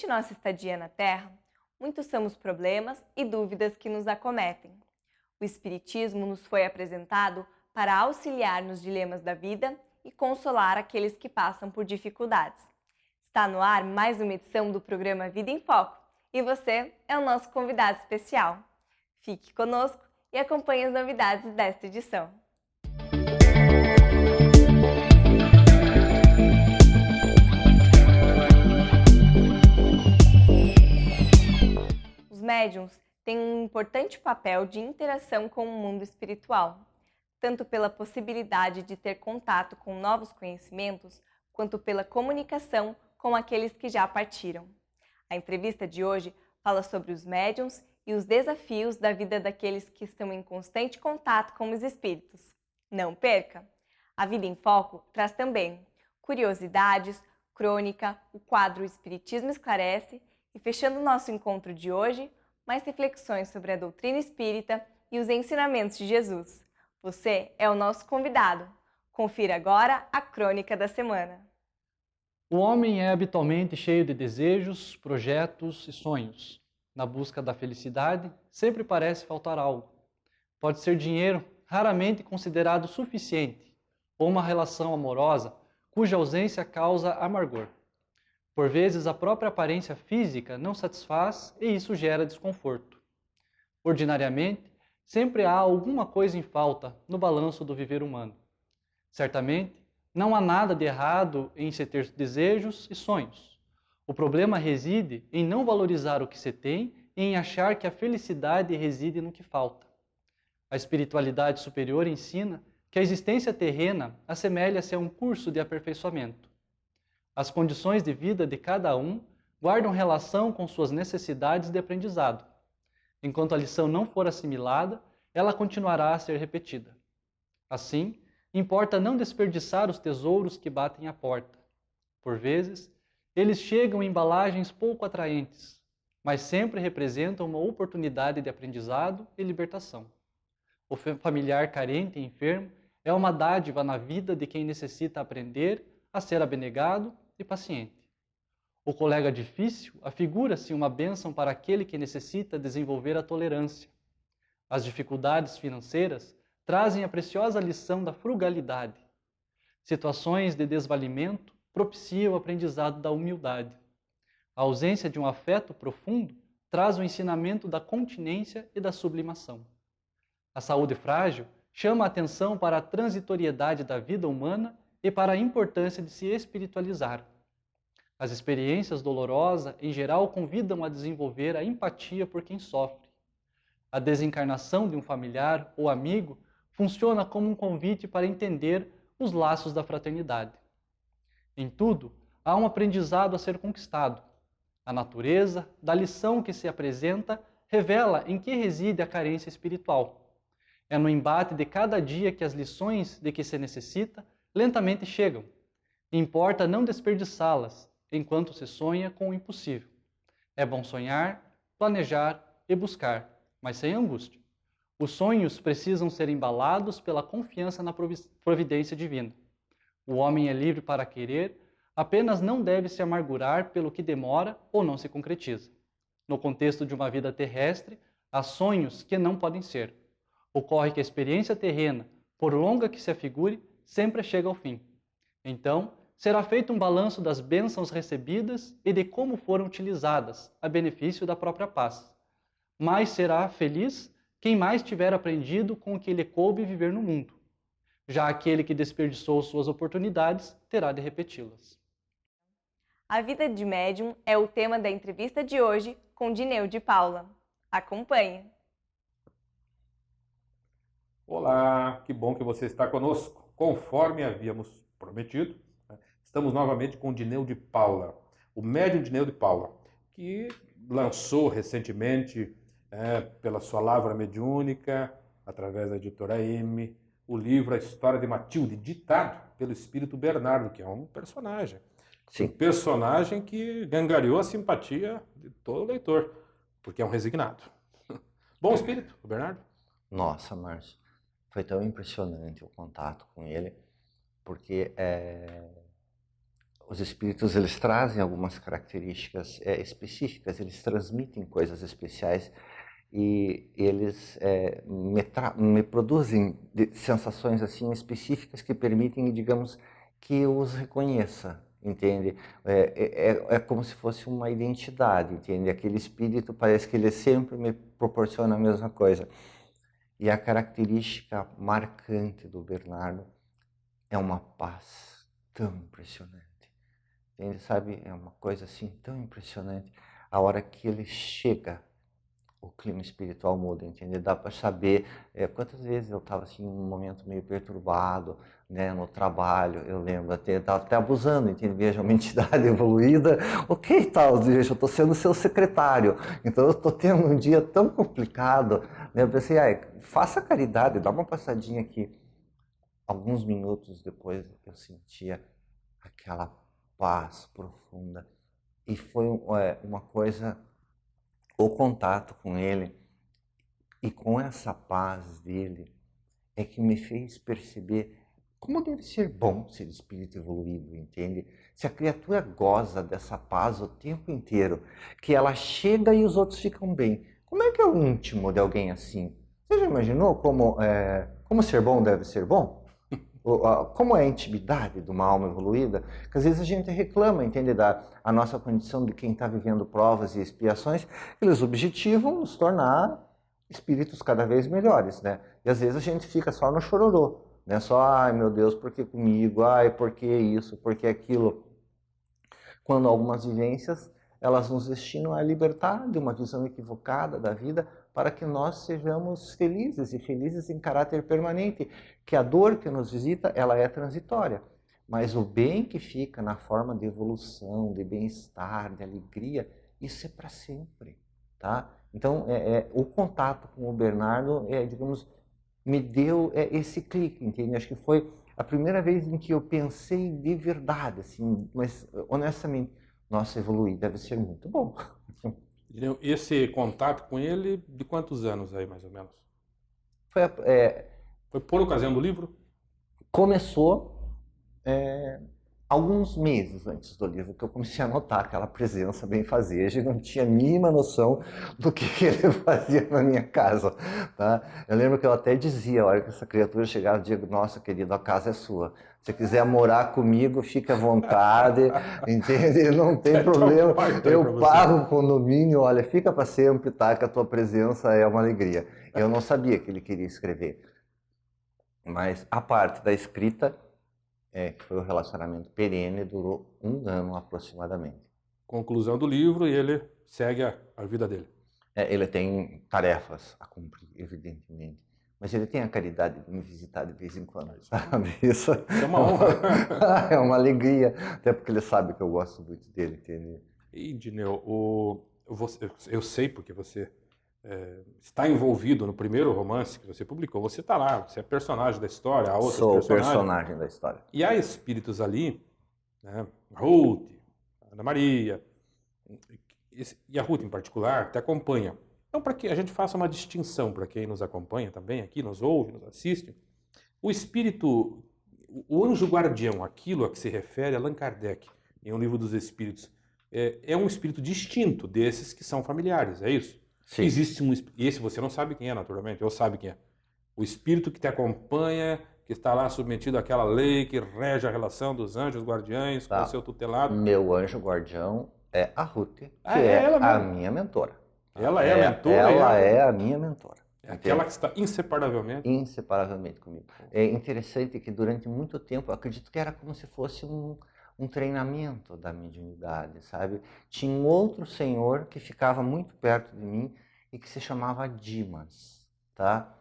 Durante nossa estadia na Terra, muitos são os problemas e dúvidas que nos acometem. O Espiritismo nos foi apresentado para auxiliar nos dilemas da vida e consolar aqueles que passam por dificuldades. Está no ar mais uma edição do programa Vida em Foco e você é o nosso convidado especial. Fique conosco e acompanhe as novidades desta edição. Os médiuns têm um importante papel de interação com o mundo espiritual, tanto pela possibilidade de ter contato com novos conhecimentos, quanto pela comunicação com aqueles que já partiram. A entrevista de hoje fala sobre os médiuns e os desafios da vida daqueles que estão em constante contato com os espíritos. Não perca! A Vida em Foco traz também curiosidades, crônica, o quadro Espiritismo Esclarece e, fechando o nosso encontro de hoje, mais reflexões sobre a doutrina espírita e os ensinamentos de Jesus. Você é o nosso convidado. Confira agora a crônica da semana. O homem é habitualmente cheio de desejos, projetos e sonhos. Na busca da felicidade, sempre parece faltar algo. Pode ser dinheiro, raramente considerado suficiente, ou uma relação amorosa cuja ausência causa amargor. Por vezes, a própria aparência física não satisfaz e isso gera desconforto. Ordinariamente, sempre há alguma coisa em falta no balanço do viver humano. Certamente, não há nada de errado em se ter desejos e sonhos. O problema reside em não valorizar o que se tem e em achar que a felicidade reside no que falta. A espiritualidade superior ensina que a existência terrena assemelha-se a um curso de aperfeiçoamento. As condições de vida de cada um guardam relação com suas necessidades de aprendizado. Enquanto a lição não for assimilada, ela continuará a ser repetida. Assim, importa não desperdiçar os tesouros que batem à porta. Por vezes, eles chegam em embalagens pouco atraentes, mas sempre representam uma oportunidade de aprendizado e libertação. O familiar carente e enfermo é uma dádiva na vida de quem necessita aprender a ser abnegado e paciente. O colega difícil afigura-se uma bênção para aquele que necessita desenvolver a tolerância. As dificuldades financeiras trazem a preciosa lição da frugalidade. Situações de desvalimento propiciam o aprendizado da humildade. A ausência de um afeto profundo traz o ensinamento da continência e da sublimação. A saúde frágil chama a atenção para a transitoriedade da vida humana e para a importância de se espiritualizar. As experiências dolorosas, em geral, convidam a desenvolver a empatia por quem sofre. A desencarnação de um familiar ou amigo funciona como um convite para entender os laços da fraternidade. Em tudo, há um aprendizado a ser conquistado. A natureza da lição que se apresenta revela em que reside a carência espiritual. É no embate de cada dia que as lições de que se necessita lentamente chegam. Importa não desperdiçá-las enquanto se sonha com o impossível. É bom sonhar, planejar e buscar, mas sem angústia. Os sonhos precisam ser embalados pela confiança na providência divina. O homem é livre para querer, apenas não deve se amargurar pelo que demora ou não se concretiza. No contexto de uma vida terrestre, há sonhos que não podem ser. Ocorre que a experiência terrena, por longa que se afigure, sempre chega ao fim. Então, será feito um balanço das bênçãos recebidas e de como foram utilizadas, a benefício da própria paz. Mais será feliz quem mais tiver aprendido com o que lhe coube viver no mundo. Já aquele que desperdiçou suas oportunidades terá de repeti-las. A vida de médium é o tema da entrevista de hoje com Dineu de Paula. Acompanhe! Olá, que bom que você está conosco. Conforme havíamos prometido, estamos novamente com Dineu de Paula, o médium Dineu de Paula, que lançou recentemente, pela sua Lavra Mediúnica, através da editora M, o livro A História de Matilde, ditado pelo espírito Bernardo, que é um personagem. Sim. Um personagem que gangariou a simpatia de todo leitor, porque é um resignado. Bom espírito, o Bernardo? Nossa, Márcio, foi tão impressionante o contato com ele, porque os espíritos eles trazem algumas características específicas, eles transmitem coisas especiais e eles me produzem sensações assim específicas que permitem, digamos, que eu os reconheça, entende? É como se fosse uma identidade, entende? Aquele espírito parece que ele sempre me proporciona a mesma coisa. E a característica marcante do Bernardo é uma paz tão impressionante. Ele sabe, é uma coisa assim tão impressionante. A hora que ele chega, o clima espiritual muda, entende? Dá para saber quantas vezes eu estava assim num momento meio perturbado, né, no trabalho. Eu lembro estava até abusando, entende? Veja, uma entidade evoluída, ok, tal, veja, eu estou sendo seu secretário, então eu estou tendo um dia tão complicado, né? Eu pensei, faça caridade, dá uma passadinha aqui. Alguns minutos depois eu sentia aquela paz profunda e foi uma coisa, o contato com ele e com essa paz dele é que me fez perceber como deve ser bom ser espírito evoluído, entende? Se a criatura goza dessa paz o tempo inteiro, que ela chega e os outros ficam bem, como é que é o íntimo de alguém assim? Você já imaginou como ser bom deve ser bom? Como é a intimidade de uma alma evoluída, que às vezes a gente reclama, entende, a nossa condição de quem está vivendo provas e expiações, eles objetivam nos tornar espíritos cada vez melhores, né? E às vezes a gente fica só no chororô, né? Só, ai meu Deus, por que comigo? Ai, por que isso? Por que aquilo? Quando algumas vivências, elas nos destinam a libertar de uma visão equivocada da vida para que nós sejamos felizes e felizes em caráter permanente, que a dor que nos visita, ela é transitória, mas o bem que fica na forma de evolução, de bem-estar, de alegria, isso é para sempre, tá? Então, o contato com o Bernardo, digamos, me deu esse clique, entende? Acho que foi a primeira vez em que eu pensei de verdade, assim, mas honestamente, nossa, evoluir deve ser muito bom. Esse contato com ele, de quantos anos aí, mais ou menos? Foi, Foi por ocasião do livro? começou alguns meses antes do livro que eu comecei a notar aquela presença benfazeja e não tinha a mínima noção do que ele fazia na minha casa, tá? Eu lembro que eu até dizia, a hora que essa criatura chegava, eu digo, nossa, querido, a casa é sua. Se quiser morar comigo, fique à vontade, entende? Não tem Então, problema. quarto aí pra Eu você. pago o condomínio, olha, fica para sempre, tá? Que a tua presença é uma alegria. Eu não sabia que ele queria escrever. Mas a parte da escrita, que foi o relacionamento perene, durou 1 ano aproximadamente. Conclusão do livro e ele segue a vida dele. Ele tem tarefas a cumprir, evidentemente. Mas ele tem a caridade de me visitar de vez em quando, sabe? Isso é uma honra. é uma alegria, até porque ele sabe que eu gosto muito dele, entende? E, Dineu, eu sei porque você está envolvido no primeiro romance que você publicou. Você está lá, você é personagem da história, há outros Sou o personagens. personagem da história. E há espíritos ali, né? Ruth, Ana Maria, e a Ruth em particular, te acompanha. Então, para que a gente faça uma distinção para quem nos acompanha também aqui, nos ouve, nos assiste, o espírito, o anjo guardião, aquilo a que se refere Allan Kardec, em um livro dos espíritos, é um espírito distinto desses que são familiares, é isso? Sim. Existe um, esse você não sabe quem é, naturalmente, ou sabe quem é. O espírito que te acompanha, que está lá submetido àquela lei que rege a relação dos anjos guardiães com o seu tutelado. Meu anjo guardião é a Ruth, que ela a mesmo. minha mentora. Ela é a mentora? Ela é a minha mentora. É aquela que está inseparavelmente? Inseparavelmente comigo. É interessante que durante muito tempo, eu acredito que era como se fosse um treinamento da mediunidade, sabe? Tinha um outro senhor que ficava muito perto de mim e que se chamava Dimas, tá?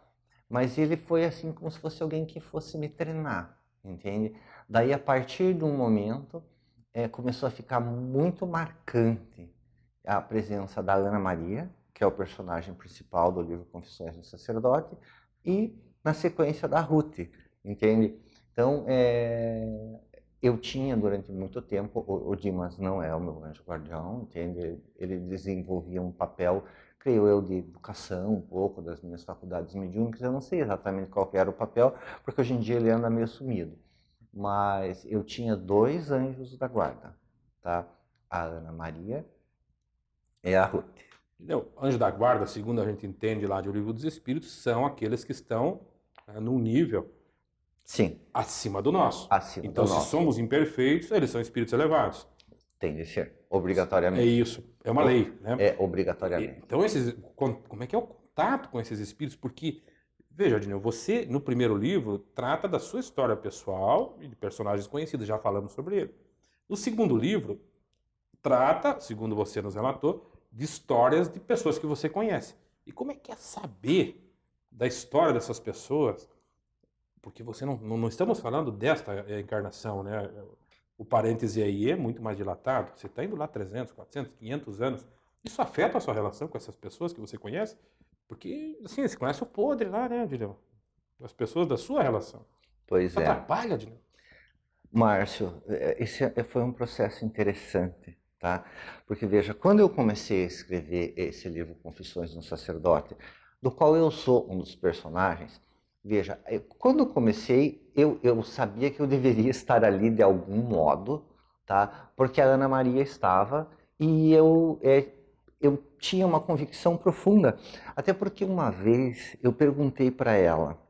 Mas ele foi assim como se fosse alguém que fosse me treinar, entende? Daí, a partir de um momento, começou a ficar muito marcante a presença da Ana Maria, que é o personagem principal do livro Confissões do Sacerdote, e na sequência da Ruth, entende? Então, eu tinha durante muito tempo, o Dimas não é o meu anjo guardião, entende? Ele desenvolvia um papel, creio eu, de educação, um pouco das minhas faculdades mediúnicas, eu não sei exatamente qual que era o papel, porque hoje em dia ele anda meio sumido. mas eu tinha 2 anjos da guarda, tá? A Ana Maria e a Ruth. Entendeu? Anjo da guarda, segundo a gente entende lá de O Livro dos Espíritos, são aqueles que estão num nível Sim, acima do nosso. acima Então, do se nosso. somos imperfeitos, eles são espíritos elevados. Tem de ser, É obrigatoriamente. isso, é uma lei, né? É obrigatoriamente. Então, como é que é o contato com esses espíritos? Porque, veja, Adineu, você, no primeiro livro, trata da sua história pessoal e de personagens conhecidos, já falamos sobre ele. No segundo livro, trata, segundo você nos relatou, de histórias de pessoas que você conhece. E como é que é saber da história dessas pessoas? Porque você não estamos falando desta encarnação, né? O parêntese aí é muito mais dilatado. Você está indo lá 300, 400, 500 anos. Isso afeta a sua relação com essas pessoas que você conhece? Porque, assim, você conhece o podre lá, né, Adileu? As pessoas da sua relação. Pois Isso é. atrapalha, Adileu? Márcio, esse foi um processo interessante, tá? Porque, veja, quando eu comecei a escrever esse livro Confissões de um Sacerdote, do qual eu sou um dos personagens, veja, quando eu comecei, eu sabia que eu deveria estar ali de algum modo, tá? Porque a Ana Maria estava e eu tinha uma convicção profunda. Até porque uma vez eu perguntei para ela,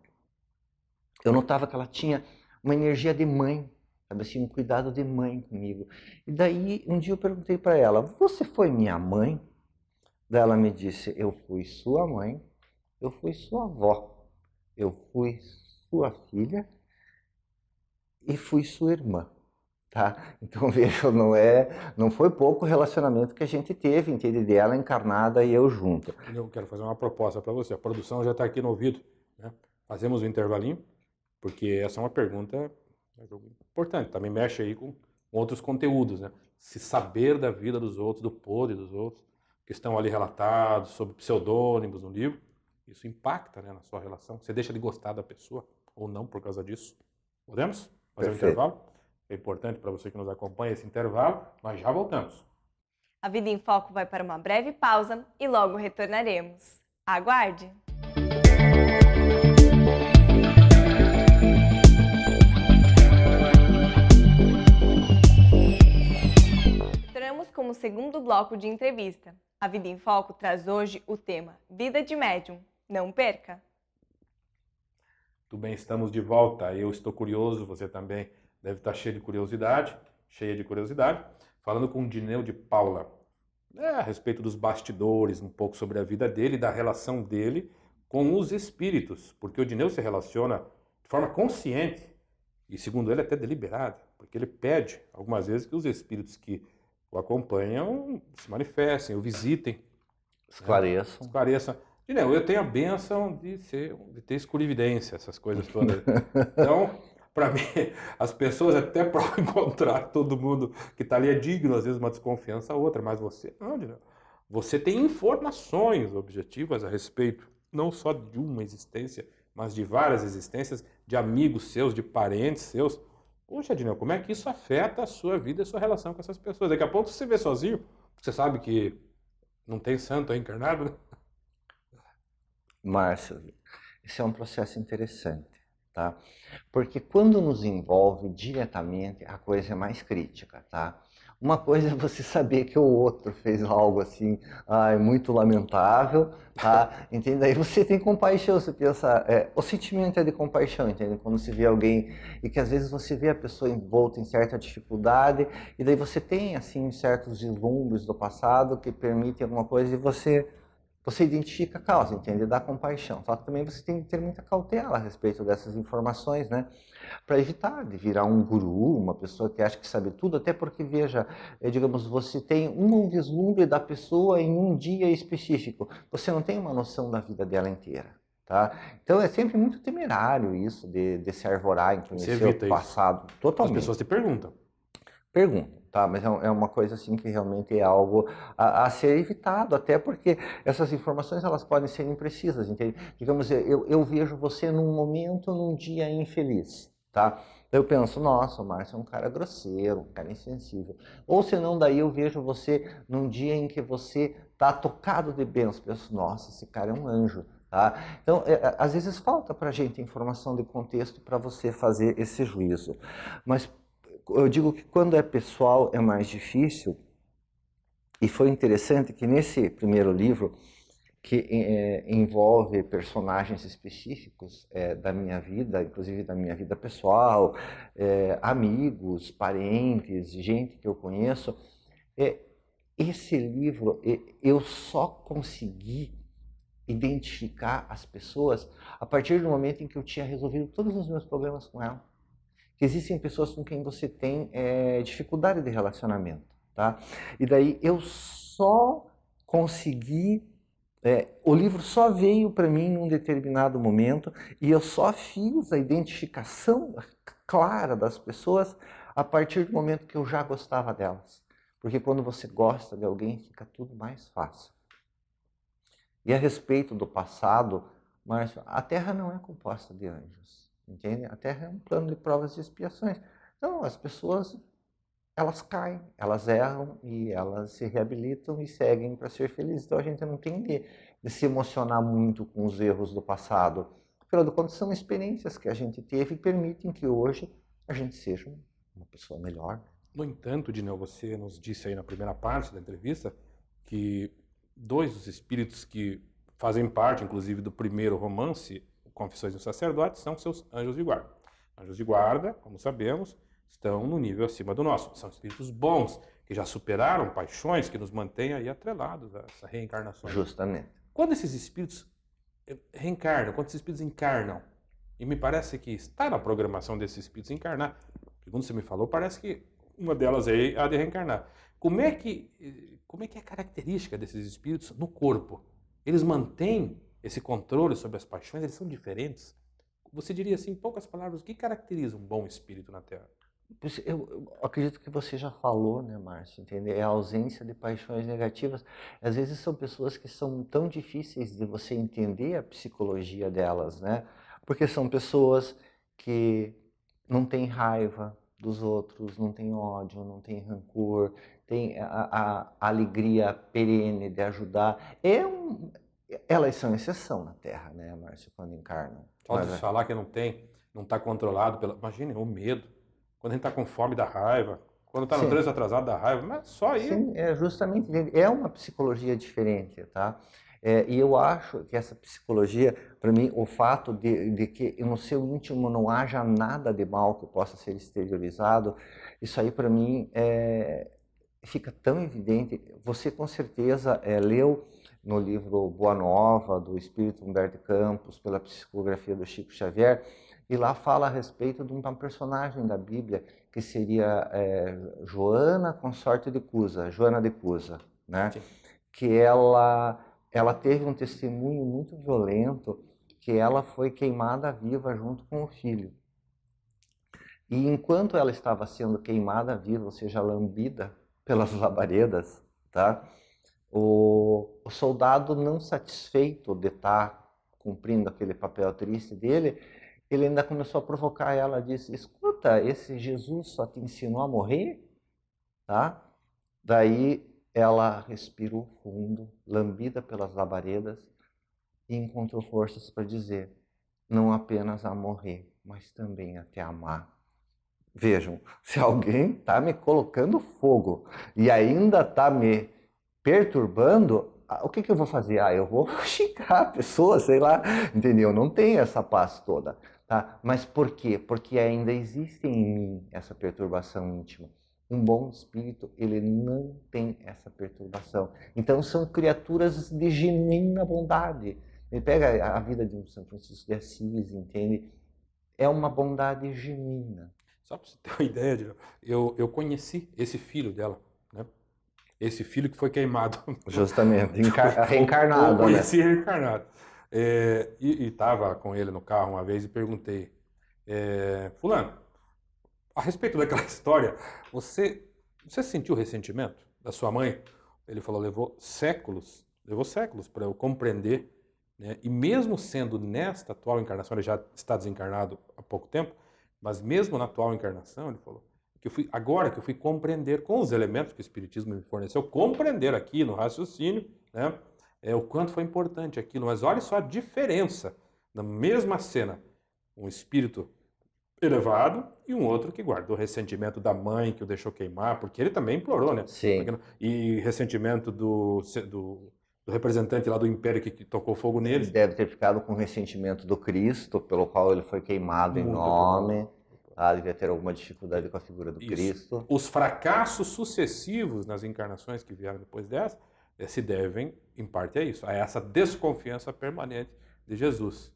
eu notava que ela tinha uma energia de mãe, sabe assim, um cuidado de mãe comigo. E daí, um dia eu perguntei para ela, você foi minha mãe? Daí ela me disse, eu fui sua mãe, eu fui sua avó, eu fui sua filha e fui sua irmã, tá? Então, veja, não foi pouco o relacionamento que a gente teve, entende? Dela encarnada e eu junto. Eu quero fazer uma proposta para você. A produção já está aqui no ouvido, né? Fazemos um intervalinho, porque essa é uma pergunta importante. Também mexe aí com outros conteúdos, né? Se saber da vida dos outros, do podre dos outros, que estão ali relatados, sob pseudônimos no livro, isso impacta, né, na sua relação. Você deixa de gostar da pessoa ou não por causa disso. Podemos fazer um Perfeito. intervalo? É importante para você que nos acompanha esse intervalo, mas já voltamos. A Vida em Foco vai para uma breve pausa e logo retornaremos. Aguarde! Entramos como segundo bloco de entrevista. A Vida em Foco traz hoje o tema Vida de Médium. Não perca! Tudo bem, estamos de volta. Eu estou curioso, você também deve estar cheia de curiosidade, falando com o Dineu de Paula, a respeito dos bastidores, um pouco sobre a vida dele e da relação dele com os espíritos, porque o Dineu se relaciona de forma consciente e, segundo ele, até deliberada, porque ele pede algumas vezes que os espíritos que o acompanham se manifestem, o visitem, Esclareçam. esclareçam. Dineu, eu tenho a bênção de ter escurividência, essas coisas todas. Então, para mim, as pessoas até para encontrar todo mundo que está ali é digno, às vezes uma desconfiança ou outra, mas você não, Dineu. Você tem informações objetivas a respeito não só de uma existência, mas de várias existências, de amigos seus, de parentes seus. Poxa, Dineu, como é que isso afeta a sua vida e a sua relação com essas pessoas? Daqui a pouco você vê sozinho, você sabe que não tem santo aí encarnado, né? Márcio, esse é um processo interessante, tá? Porque quando nos envolve diretamente, a coisa é mais crítica, tá? Uma coisa é você saber que o outro fez algo assim, muito lamentável, tá? Entende? Aí você tem compaixão, você pensa, o sentimento é de compaixão, entende? Quando se vê alguém e que às vezes você vê a pessoa envolta em certa dificuldade e daí você tem assim certos vislumbres do passado que permitem alguma coisa e você identifica a causa, entende? Dá compaixão. Só que também você tem que ter muita cautela a respeito dessas informações, né? Para evitar de virar um guru, uma pessoa que acha que sabe tudo, até porque, veja, digamos, você tem um vislumbre da pessoa em um dia específico. Você não tem uma noção da vida dela inteira, tá? Então é sempre muito temerário isso de se arvorar em conhecer o passado. Isso. Totalmente. As pessoas te perguntam. Perguntam, tá? Mas é uma coisa assim que realmente é algo a ser evitado, até porque essas informações elas podem ser imprecisas, entende? Digamos, eu vejo você num momento, num dia infeliz, tá? Eu penso, nossa, o Márcio é um cara grosseiro, um cara insensível. Ou senão, daí eu vejo você num dia em que você tá tocado de bênçãos, penso, nossa, esse cara é um anjo. Tá? Então, às vezes falta para a gente informação de contexto para você fazer esse juízo. Mas eu digo que quando é pessoal é mais difícil, e foi interessante que nesse primeiro livro, que envolve personagens específicos da minha vida, inclusive da minha vida pessoal, amigos, parentes, gente que eu conheço, esse livro eu só consegui identificar as pessoas a partir do momento em que eu tinha resolvido todos os meus problemas com ela. Existem pessoas com quem você tem dificuldade de relacionamento, tá? E daí eu só consegui, o livro só veio para mim num determinado momento e eu só fiz a identificação clara das pessoas a partir do momento que eu já gostava delas. Porque quando você gosta de alguém, fica tudo mais fácil. E a respeito do passado, Márcio, a Terra não é composta de anjos, entende? A Terra é um plano de provas e expiações. Então, as pessoas, elas caem, elas erram e elas se reabilitam e seguem para ser felizes. Então, a gente não tem de se emocionar muito com os erros do passado. Afinal de contas, são experiências que a gente teve e permitem que hoje a gente seja uma pessoa melhor. No entanto, Dineu, você nos disse aí na primeira parte da entrevista que dois dos espíritos que fazem parte, inclusive, do primeiro romance, Confissões do Sacerdote, são seus anjos de guarda. Anjos de guarda, como sabemos, estão no nível acima do nosso. São espíritos bons, que já superaram paixões, que nos mantêm aí atrelados a essa reencarnação. Justamente. Quando esses espíritos reencarnam, quando esses espíritos encarnam, e me parece que está na programação desses espíritos encarnar, segundo você me falou, parece que uma delas é a de reencarnar. Como é que é a característica desses espíritos no corpo? Eles mantêm esse controle sobre as paixões? Eles são diferentes? Você diria assim, em poucas palavras, o que caracteriza um bom espírito na Terra? Eu acredito que você já falou, né, Márcio? Entende? É a ausência de paixões negativas. Às vezes são pessoas que são tão difíceis de você entender a psicologia delas, né? Porque são pessoas que não têm raiva dos outros, não têm ódio, não têm rancor, têm a alegria perene de ajudar. Elas são exceção na Terra, né, Márcio, quando encarnam. Pode falar que não está controlado pela... Imagine, o medo. Quando a gente está com fome da raiva, quando está no trânsito atrasado da raiva, mas só aí. Sim, justamente, é uma psicologia diferente, tá? E eu acho que essa psicologia, para mim, o fato de que no seu íntimo não haja nada de mal que possa ser exteriorizado, isso aí para mim fica tão evidente. Você com certeza leu no livro Boa Nova, do Espírito Humberto de Campos, pela psicografia do Chico Xavier, e lá fala a respeito de uma personagem da Bíblia que seria Joana, consorte de Cusa, Joana de Cusa, né? Sim. Que ela teve um testemunho muito violento, que ela foi queimada viva junto com o filho. E enquanto ela estava sendo queimada viva, ou seja, lambida pelas labaredas, tá? O soldado, não satisfeito de estar cumprindo aquele papel triste dele, ele ainda começou a provocar ela, disse, escuta, esse Jesus só te ensinou a morrer? Tá? Daí ela respirou fundo, lambida pelas labaredas, e encontrou forças para dizer, não apenas a morrer, mas também a te amar. Vejam, se alguém está me colocando fogo e ainda está me perturbando, o que eu vou fazer? Eu vou xingar a pessoa, sei lá, entendeu? Não tem essa paz toda. Tá? Mas por quê? Porque ainda existe em mim essa perturbação íntima. Um bom espírito, ele não tem essa perturbação. Então são criaturas de genuína bondade. Ele pega a vida de um São Francisco de Assis, entende? É uma bondade genuína. Só para você ter uma ideia, eu conheci esse filho dela, né? Esse filho que foi queimado. Justamente, reencarnado. Eu conheci reencarnado. E estava com ele no carro uma vez e perguntei, fulano, a respeito daquela história, você sentiu ressentimento da sua mãe? Ele falou, levou séculos para eu compreender, né? E mesmo sendo nesta atual encarnação, ele já está desencarnado há pouco tempo, mas mesmo na atual encarnação, ele falou, agora que eu fui compreender com os elementos que o Espiritismo me forneceu, compreender aqui no raciocínio, né? o quanto foi importante aquilo. Mas olha só a diferença na mesma cena. Um espírito elevado e um outro que guardou ressentimento da mãe que o deixou queimar, porque ele também implorou, né? Sim. E ressentimento do representante lá do império que tocou fogo Ele neles. deve ter ficado com ressentimento do Cristo, pelo qual ele foi queimado em Muito nome. Devia ter alguma dificuldade com a figura do Isso. Cristo. Os fracassos sucessivos nas encarnações que vieram depois dessa se devem, em parte, a isso, a essa desconfiança permanente de Jesus.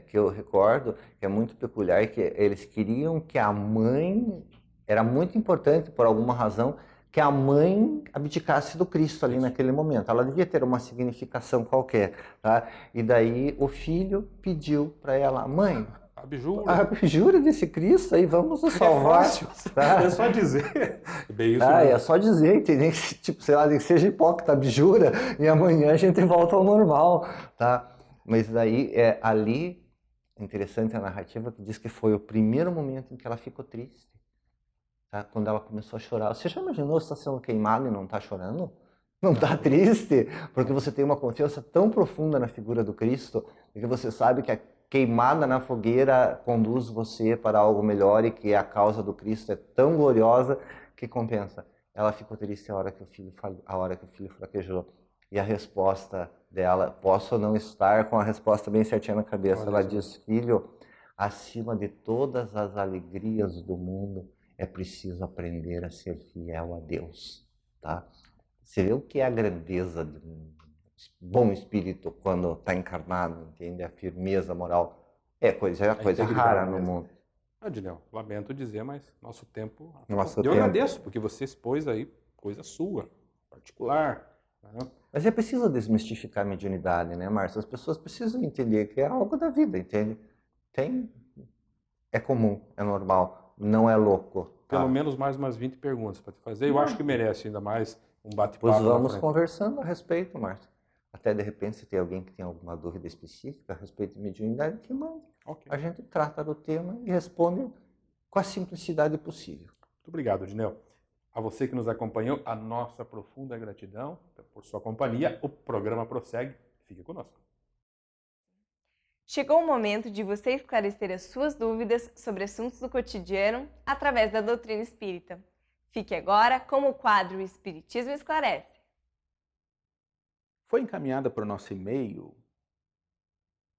Que eu recordo que é muito peculiar, que eles queriam que a mãe, era muito importante por alguma razão, que a mãe abdicasse do Cristo ali naquele momento. Ela devia ter uma significação qualquer, tá? E daí o filho pediu para ela, mãe, abjura desse Cristo aí, vamos nos salvar. É fácil, tá? É só dizer. Bem isso É só dizer, entendeu? Tipo, sei lá, que seja hipócrita, abjura, e amanhã a gente volta ao normal, tá? Mas daí, ali, é interessante a narrativa que diz que foi o primeiro momento em que ela ficou triste, tá? Quando ela começou a chorar. Você já imaginou você está sendo queimado e não está chorando? Não está triste? Porque você tem uma confiança tão profunda na figura do Cristo, que você sabe que a queimada na fogueira conduz você para algo melhor e que a causa do Cristo é tão gloriosa que compensa. Ela ficou triste a hora que o filho fraquejou. E a resposta dela, posso não estar com a resposta bem certinha na cabeça, ela diz, filho, acima de todas as alegrias do mundo, é preciso aprender a ser fiel a Deus, tá? Você vê o que é a grandeza de um bom espírito quando está encarnado, entende? A firmeza moral é coisa rara no mundo. Adilhão, lamento dizer, mas nosso tempo... Eu agradeço, porque você expôs aí coisa sua, particular, né? Mas é preciso desmistificar a mediunidade, né, Márcio? As pessoas precisam entender que é algo da vida, entende? É comum, é normal, não é louco. Tá? Pelo menos mais umas 20 perguntas para te fazer. Eu acho que merece ainda mais um bate-papo. Pois vamos conversando a respeito, Márcio. Até de repente, se tem alguém que tem alguma dúvida específica a respeito de mediunidade, que manda. Okay. A gente trata do tema e responde com a simplicidade possível. Muito obrigado, Dinel. A você que nos acompanhou, a nossa profunda gratidão por sua companhia. O programa prossegue. Fique conosco. Chegou o momento de você esclarecer as suas dúvidas sobre assuntos do cotidiano através da doutrina espírita. Fique agora com o quadro Espiritismo Esclarece. Foi encaminhada para o nosso e-mail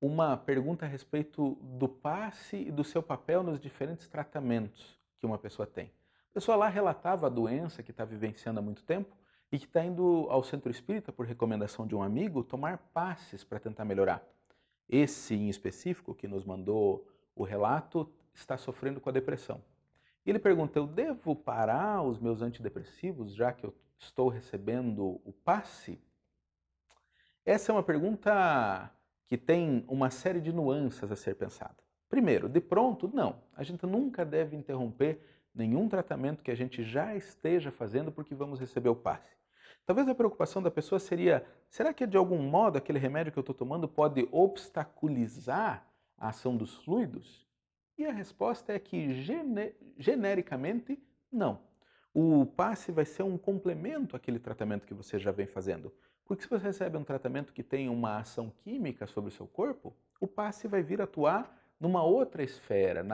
uma pergunta a respeito do passe e do seu papel nos diferentes tratamentos que uma pessoa tem. A pessoa lá relatava a doença que está vivenciando há muito tempo e que está indo ao centro espírita, por recomendação de um amigo, tomar passes para tentar melhorar. Esse em específico, que nos mandou o relato, está sofrendo com a depressão. E ele pergunta, eu devo parar os meus antidepressivos já que eu estou recebendo o passe? Essa é uma pergunta que tem uma série de nuances a ser pensada. Primeiro, de pronto, não. A gente nunca deve interromper nenhum tratamento que a gente já esteja fazendo porque vamos receber o passe. Talvez a preocupação da pessoa seria, será que de algum modo aquele remédio que eu estou tomando pode obstaculizar a ação dos fluidos? E a resposta é que genericamente, não. O passe vai ser um complemento àquele tratamento que você já vem fazendo. Porque se você recebe um tratamento que tem uma ação química sobre o seu corpo, o passe vai vir atuar numa outra esfera,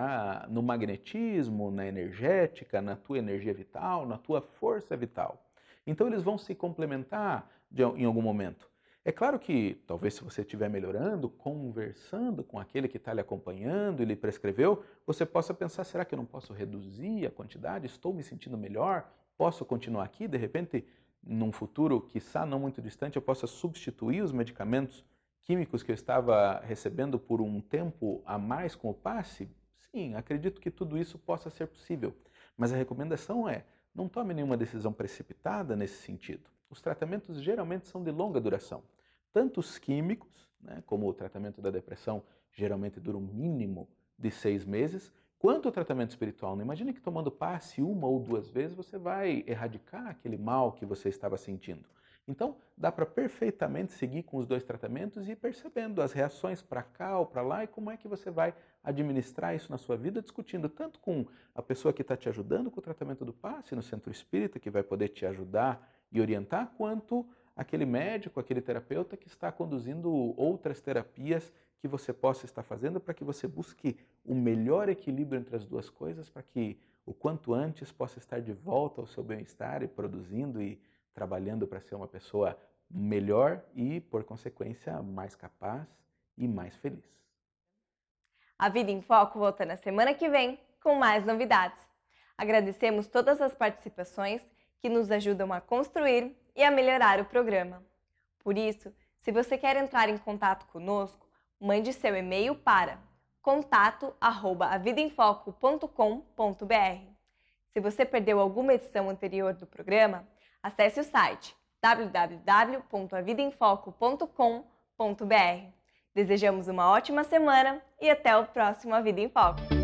no magnetismo, na energética, na tua energia vital, na tua força vital. Então eles vão se complementar em algum momento. É claro que, talvez se você estiver melhorando, conversando com aquele que está lhe acompanhando e lhe prescreveu, você possa pensar, será que eu não posso reduzir a quantidade? Estou me sentindo melhor? Posso continuar aqui? De repente, num futuro, quiçá não muito distante, eu possa substituir os medicamentos químicos que eu estava recebendo por um tempo a mais com o passe? Sim, acredito que tudo isso possa ser possível. Mas a recomendação é, não tome nenhuma decisão precipitada nesse sentido. Os tratamentos geralmente são de longa duração. Tanto os químicos, como o tratamento da depressão, geralmente dura um mínimo de 6 meses, quanto o tratamento espiritual. Não imagine que tomando passe 1 ou 2 vezes você vai erradicar aquele mal que você estava sentindo. Então, dá para perfeitamente seguir com os 2 tratamentos e ir percebendo as reações para cá ou para lá e como é que você vai administrar isso na sua vida, discutindo tanto com a pessoa que está te ajudando com o tratamento do passe no centro espírita, que vai poder te ajudar e orientar, quanto aquele médico, aquele terapeuta que está conduzindo outras terapias que você possa estar fazendo para que você busque o melhor equilíbrio entre as duas coisas, para que o quanto antes possa estar de volta ao seu bem-estar e produzindo e trabalhando para ser uma pessoa melhor e, por consequência, mais capaz e mais feliz. A Vida em Foco volta na semana que vem com mais novidades. Agradecemos todas as participações que nos ajudam a construir e a melhorar o programa. Por isso, se você quer entrar em contato conosco, mande seu e-mail para contato@avidaemfoco.com.br. Se você perdeu alguma edição anterior do programa, acesse o site www.avidaemfoco.com.br. Desejamos uma ótima semana e até o próximo A Vida em Foco!